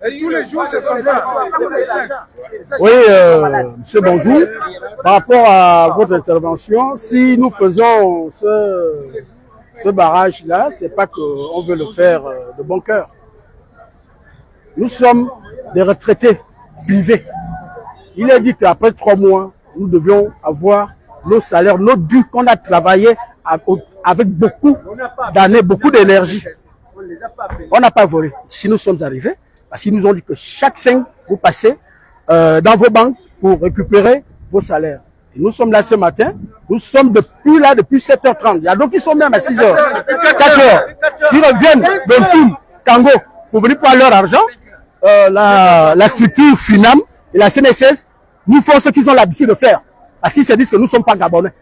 Tous les jours, c'est comme ça. Oui, monsieur, bonjour. Par rapport à votre intervention, si nous faisons ce barrage-là, c'est pas qu'on veut le faire de bon cœur. Nous sommes des retraités privés. Il est dit qu'après 3 mois, nous devions avoir nos salaires, nos dus qu'on a travaillé avec beaucoup d'années, beaucoup d'énergie. On n'a pas volé. Si nous sommes arrivés, parce qu'ils nous ont dit que chaque 5, vous passez dans vos banques pour récupérer vos salaires. Et nous sommes là ce matin, nous sommes depuis 7h30. Il y a d'autres qui sont même à 6h, 4h. Ils reviennent de tout Tango pour venir prendre leur argent. La structure FINAM et la CNSS nous font ce qu'ils ont l'habitude de faire. Parce qu'ils se disent que nous ne sommes pas Gabonais.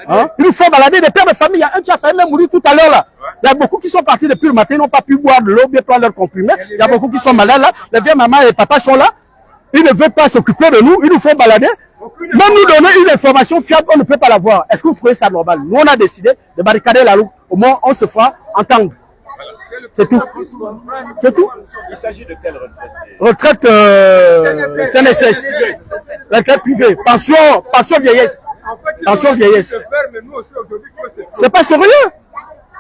Hein? Ils nous font balader des pères de famille. Il y a un qui a failli même mourir tout à l'heure là. Il y a beaucoup qui sont partis depuis le matin, ils n'ont pas pu boire de l'eau, bien prendre leur comprimé. Il y a beaucoup qui sont malades là. Les vieux maman et papa sont là. Ils ne veulent pas s'occuper de nous, ils nous font balader. Même nous donner une information fiable, on ne peut pas l'avoir. Est-ce que vous trouvez ça normal? Nous, on a décidé de barricader la route. Au moins, on se fera entendre. C'est tout. C'est tout. Il s'agit de quelle retraite? Retraite CNSS. Retraite privée. Pension vieillesse. Pension vieillesse. C'est pas sérieux.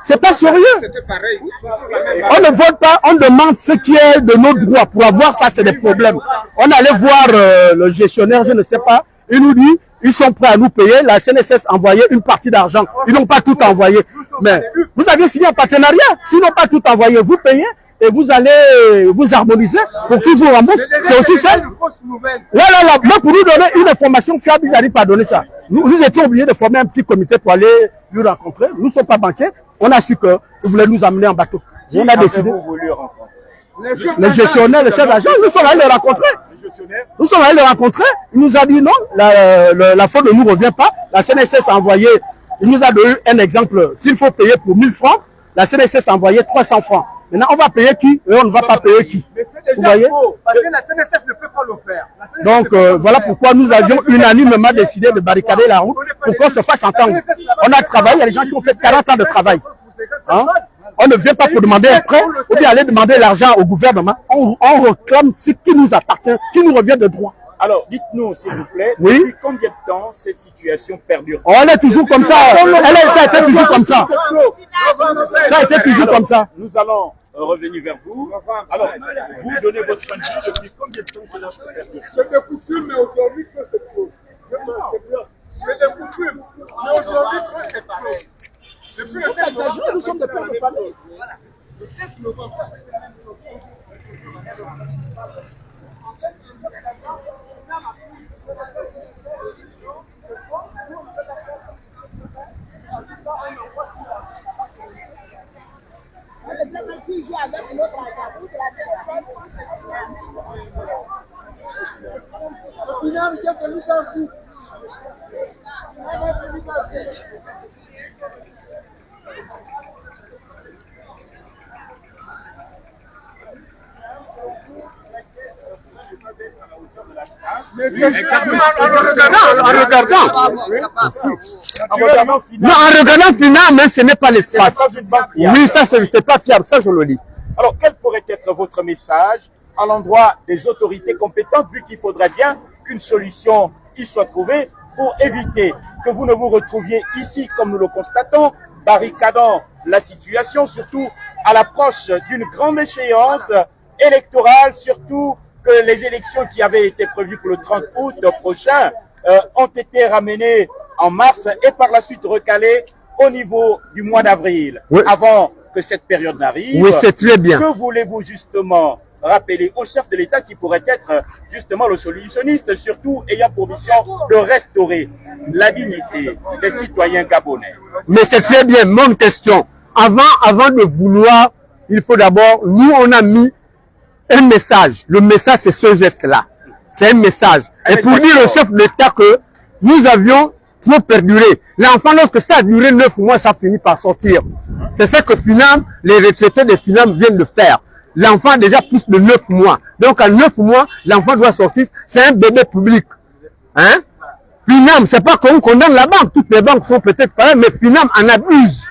C'est pas sérieux. On ne vote pas, on demande ce qui est de nos droits. Pour avoir ça, c'est des problèmes. On allait voir le gestionnaire, je ne sais pas. Il nous dit, ils sont prêts à nous payer. La CNSS a envoyé une partie d'argent. Ils n'ont pas tout envoyé. Mais vous avez signé un partenariat. S'ils n'ont pas tout envoyé, vous payez et vous allez vous harmoniser pour qu'ils vous remboursent. C'est aussi ça. Là, pour nous donner une information fiable, ils n'arrivent pas à donner ça. Nous étions obligés de former un petit comité pour aller lui rencontrer. Nous ne sommes pas banquiers. On a su que vous voulez nous amener en bateau. On a décidé. Les gestionnaires, les chefs d'agence, nous sommes allés les rencontrer. Nous sommes allés les rencontrer. Il nous a dit non, la faute ne nous revient pas. La CNSS a envoyé, il nous a donné un exemple. S'il faut payer pour 1000 francs, la CNSS a envoyé 300 francs. Maintenant, on va payer qui et on ne va pas payer qui. Vous voyez? Parce que la CNSS ne peut pas le faire. Donc, voilà pourquoi nous avions unanimement décidé de barricader la route pour qu'on se fasse entendre. On a travaillé, il y a des gens qui ont fait 40 ans de travail. Hein? On ne vient pas pour demander un prêt ou bien aller demander l'argent au gouvernement. On réclame ce qui nous appartient, qui nous revient de droit. Alors, dites-nous, s'il vous plaît, oui? Depuis combien de temps cette situation perdure? On est toujours comme ça. Ça a été toujours comme ça. Ça a été toujours comme ça. Nous allons revenir vers vous. Alors, vous donnez votre point de vue depuis combien de temps cela perdure? C'est des coutumes, mais aujourd'hui, c'est trop. C'est des coutumes, mais aujourd'hui, c'est pareil. Nous sommes des pères de famille. Voilà. Le 7 novembre, ça fait la même chose. En regardant FINAM, mais ce n'est pas l'espace. Oui, ça, c'est pas fiable, ça je le dis. Alors, quel pourrait être votre message à l'endroit des autorités compétentes, vu qu'il faudrait bien qu'une solution y soit trouvée pour éviter que vous ne vous retrouviez ici, comme nous le constatons, barricadant la situation, surtout à l'approche d'une grande échéance électorale, surtout que les élections qui avaient été prévues pour le 30 août prochain ont été ramenées en mars et par la suite recalées au niveau du mois d'avril, oui, avant que cette période n'arrive. Oui, c'est très bien. Que voulez-vous justement rappeler au chef de l'État qui pourrait être justement le solutionniste, surtout ayant pour mission de restaurer la dignité des citoyens gabonais? Mais c'est très bien, mon question. Avant de vouloir, il faut d'abord, nous on a mis un message. Le message c'est ce geste-là. C'est un message. Et pour dire au chef de l'État que nous avions trop perduré. L'enfant, lorsque ça a duré 9 mois, ça finit par sortir. C'est ce que FINAM, les retraités de FINAM viennent de faire. L'enfant a déjà plus de 9 mois. Donc à 9 mois, l'enfant doit sortir. C'est un bébé public. Hein? FINAM, c'est pas qu'on condamne la banque. Toutes les banques sont peut-être pareilles, mais FINAM en abuse.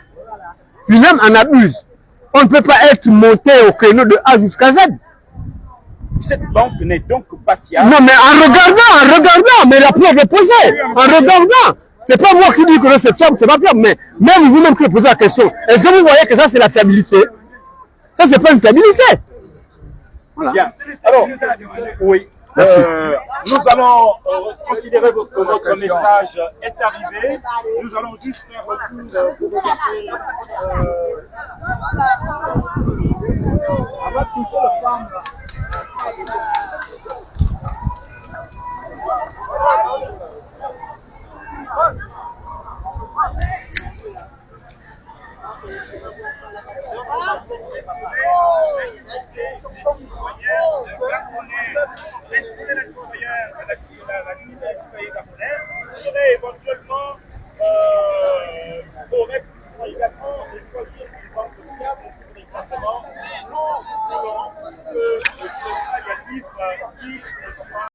FINAM en abuse. On ne peut pas être monté au créneau de A jusqu'à Z. Cette banque n'est donc pas fiable. Non, mais en regardant, mais la preuve est posée. En regardant, c'est pas moi qui dis que c'est fiable, c'est pas fiable, mais même vous-même qui posez la question, est-ce que vous voyez que ça c'est la fiabilité? Ça c'est pas une fiabilité. Voilà. Bien. Alors, oui. Nous allons considérer que votre message est arrivé. Nous allons juste faire retour pour regarder. Serait éventuellement correct également de choisir une banque fiable pour exactement nous voulons que ce palliatif qui soit